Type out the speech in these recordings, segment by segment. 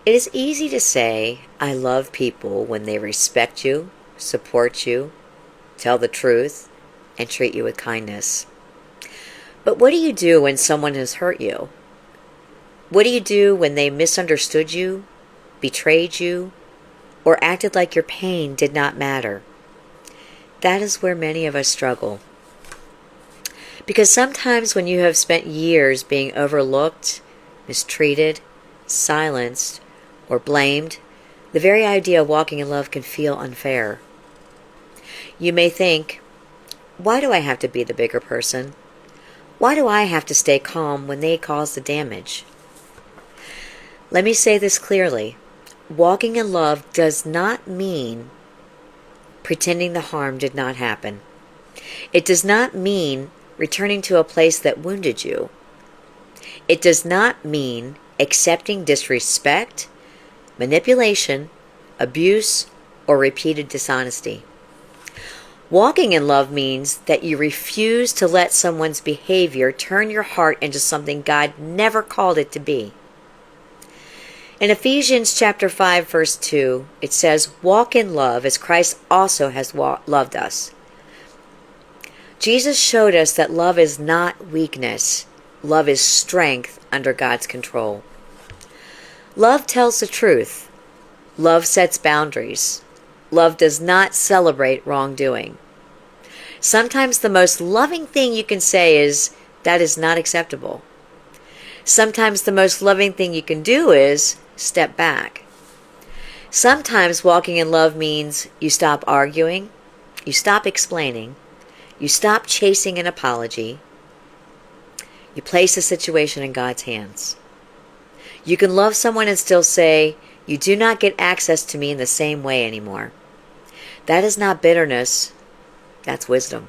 It is easy to say, I love people when they respect you, support you, tell the truth, and treat you with kindness. But what do you do when someone has hurt you? What do you do when they misunderstood you, betrayed you, or acted like your pain did not matter? That is where many of us struggle. Because sometimes when you have spent years being overlooked, mistreated, silenced, or blamed, the very idea of walking in love can feel unfair. You may think, why do I have to be the bigger person? Why do I have to stay calm when they cause the damage? Let me say this clearly. Walking in love does not mean pretending the harm did not happen. It does not mean returning to a place that wounded you. It does not mean accepting disrespect, manipulation, abuse, or repeated dishonesty. Walking in love means that you refuse to let someone's behavior turn your heart into something God never called it to be. In Ephesians chapter 5, verse 2, it says, walk in love as Christ also has loved us. Jesus showed us that love is not weakness. Love is strength under God's control. Love tells the truth. Love sets boundaries. Love does not celebrate wrongdoing. Sometimes the most loving thing you can say is, that is not acceptable. Sometimes the most loving thing you can do is step back. Sometimes walking in love means you stop arguing, you stop explaining, you stop chasing an apology, you place the situation in God's hands. You can love someone and still say, you do not get access to me in the same way anymore. That is not bitterness, that's wisdom.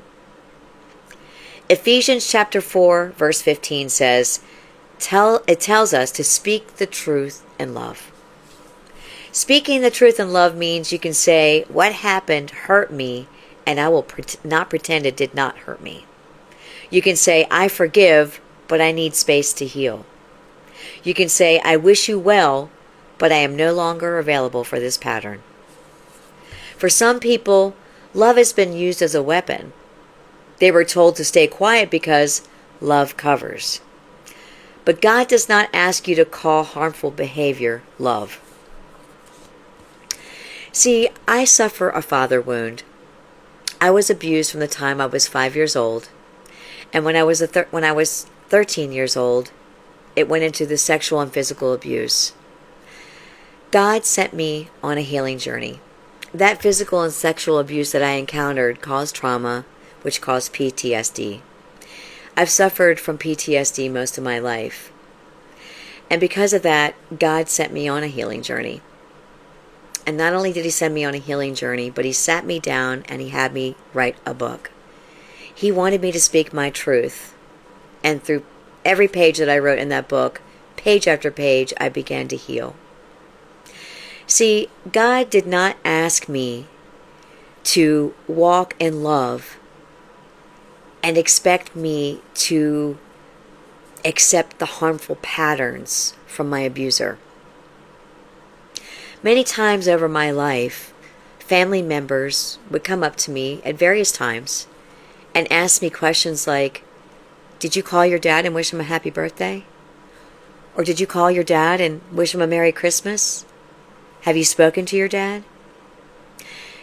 Ephesians chapter 4, verse 15 says, it tells us to speak the truth in love. Speaking the truth in love means you can say, what happened hurt me, and I will not pretend it did not hurt me. You can say, I forgive, but I need space to heal. You can say, I wish you well, but I am no longer available for this pattern. For some people, love has been used as a weapon. They were told to stay quiet because love covers. But God does not ask you to call harmful behavior love. See, I suffer a father wound. I was abused from the time I was 5 years old. And when I was 13 years old, it went into the sexual and physical abuse. God sent me on a healing journey. That physical and sexual abuse that I encountered caused trauma, which caused PTSD. I've suffered from PTSD most of my life. And because of that, God sent me on a healing journey. And not only did He send me on a healing journey, but He sat me down and He had me write a book. He wanted me to speak my truth. And through every page that I wrote in that book, page after page, I began to heal. See, God did not ask me to walk in love and expect me to accept the harmful patterns from my abuser. Many times over my life, family members would come up to me at various times and ask me questions like, did you call your dad and wish him a happy birthday? Or did you call your dad and wish him a Merry Christmas? Have you spoken to your dad?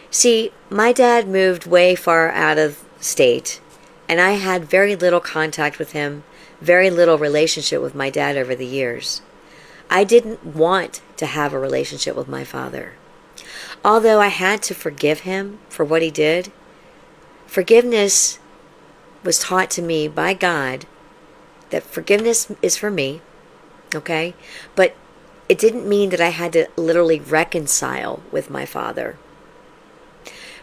See, my dad moved way far out of state, and I had very little contact with him, very little relationship with my dad over the years. I didn't want to have a relationship with my father. Although I had to forgive him for what he did, forgiveness was taught to me by God that forgiveness is for me, okay? But it didn't mean that I had to literally reconcile with my father.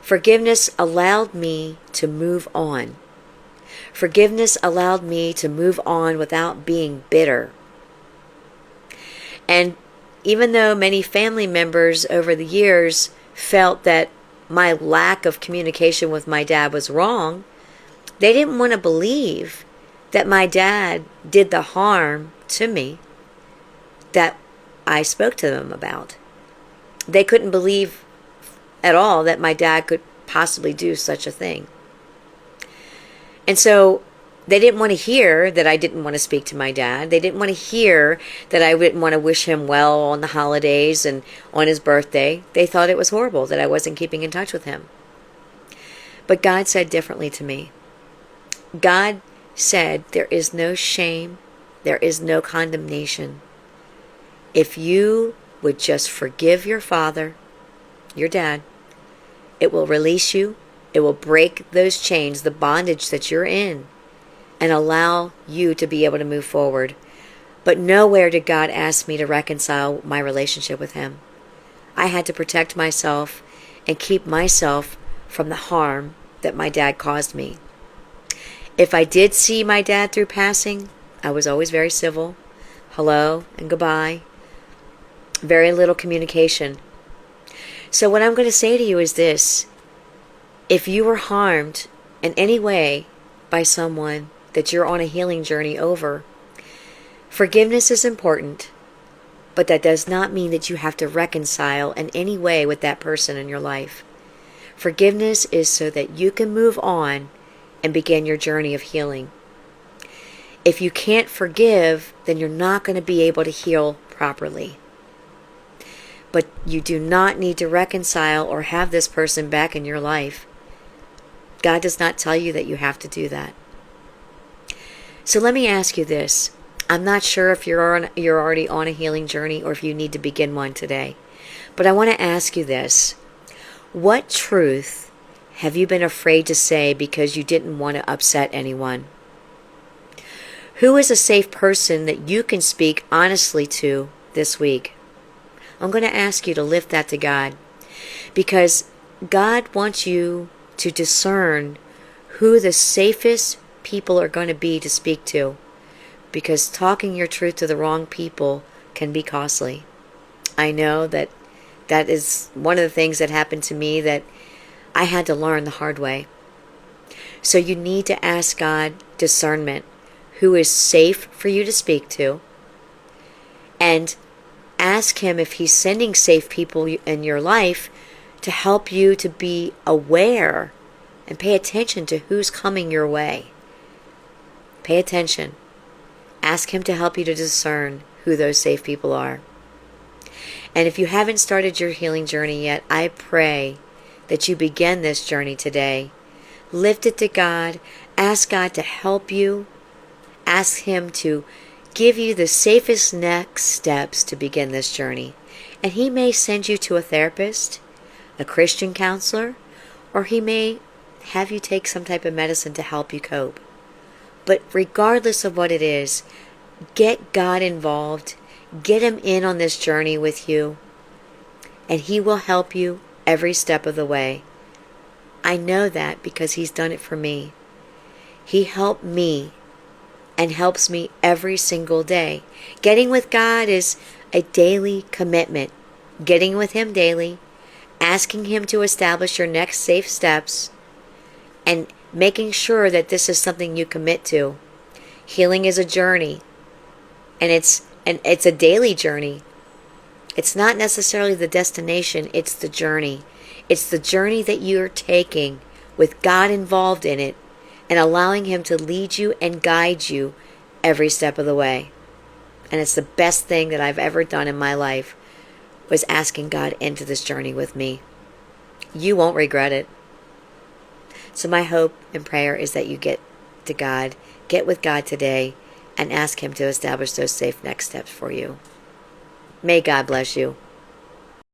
Forgiveness allowed me to move on. Forgiveness allowed me to move on without being bitter. And even though many family members over the years felt that my lack of communication with my dad was wrong, they didn't want to believe that my dad did the harm to me that I spoke to them about. They couldn't believe at all that my dad could possibly do such a thing. And so they didn't want to hear that I didn't want to speak to my dad. They didn't want to hear that I didn't want to wish him well on the holidays and on his birthday. They thought it was horrible that I wasn't keeping in touch with him. But God said differently to me. God said there is no shame, there is no condemnation. If you would just forgive your father, your dad, it will release you. It will break those chains, the bondage that you're in, and allow you to be able to move forward. But nowhere did God ask me to reconcile my relationship with him. I had to protect myself and keep myself from the harm that my dad caused me. If I did see my dad through passing, I was always very civil. Hello and goodbye. Very little communication. So what I'm going to say to you is this. If you were harmed in any way by someone that you're on a healing journey over, forgiveness is important, but that does not mean that you have to reconcile in any way with that person in your life. Forgiveness is so that you can move on and begin your journey of healing. If you can't forgive, then you're not going to be able to heal properly. But you do not need to reconcile or have this person back in your life. God does not tell you that you have to do that. So let me ask you this. I'm not sure if you're already on a healing journey or if you need to begin one today. But I want to ask you this. What truth have you been afraid to say because you didn't want to upset anyone? Who is a safe person that you can speak honestly to this week? I'm going to ask you to lift that to God, because God wants you to discern who the safest people are going to be to speak to, because talking your truth to the wrong people can be costly. I know that is one of the things that happened to me that I had to learn the hard way. So you need to ask God discernment, who is safe for you to speak to, and ask him if he's sending safe people in your life to help you to be aware and pay attention to who's coming your way. Pay attention. Ask him to help you to discern who those safe people are. And if you haven't started your healing journey yet, I pray that you begin this journey today. Lift it to God. Ask God to help you. Ask him to give you the safest next steps to begin this journey. And he may send you to a therapist, a Christian counselor, or he may have you take some type of medicine to help you cope. But regardless of what it is, get God involved. Get him in on this journey with you, and he will help you every step of the way. I know that because he's done it for me. He helped me and helps me every single day. Getting with God is a daily commitment. Getting with him daily, asking him to establish your next safe steps, and making sure that this is something you commit to. Healing is a journey, and it's a daily journey. It's not necessarily the destination, it's the journey. It's the journey that you're taking with God involved in it and allowing him to lead you and guide you every step of the way. And it's the best thing that I've ever done in my life, was asking God into this journey with me. You won't regret it. So my hope and prayer is that you get to God, get with God today, and ask him to establish those safe next steps for you. May God bless you.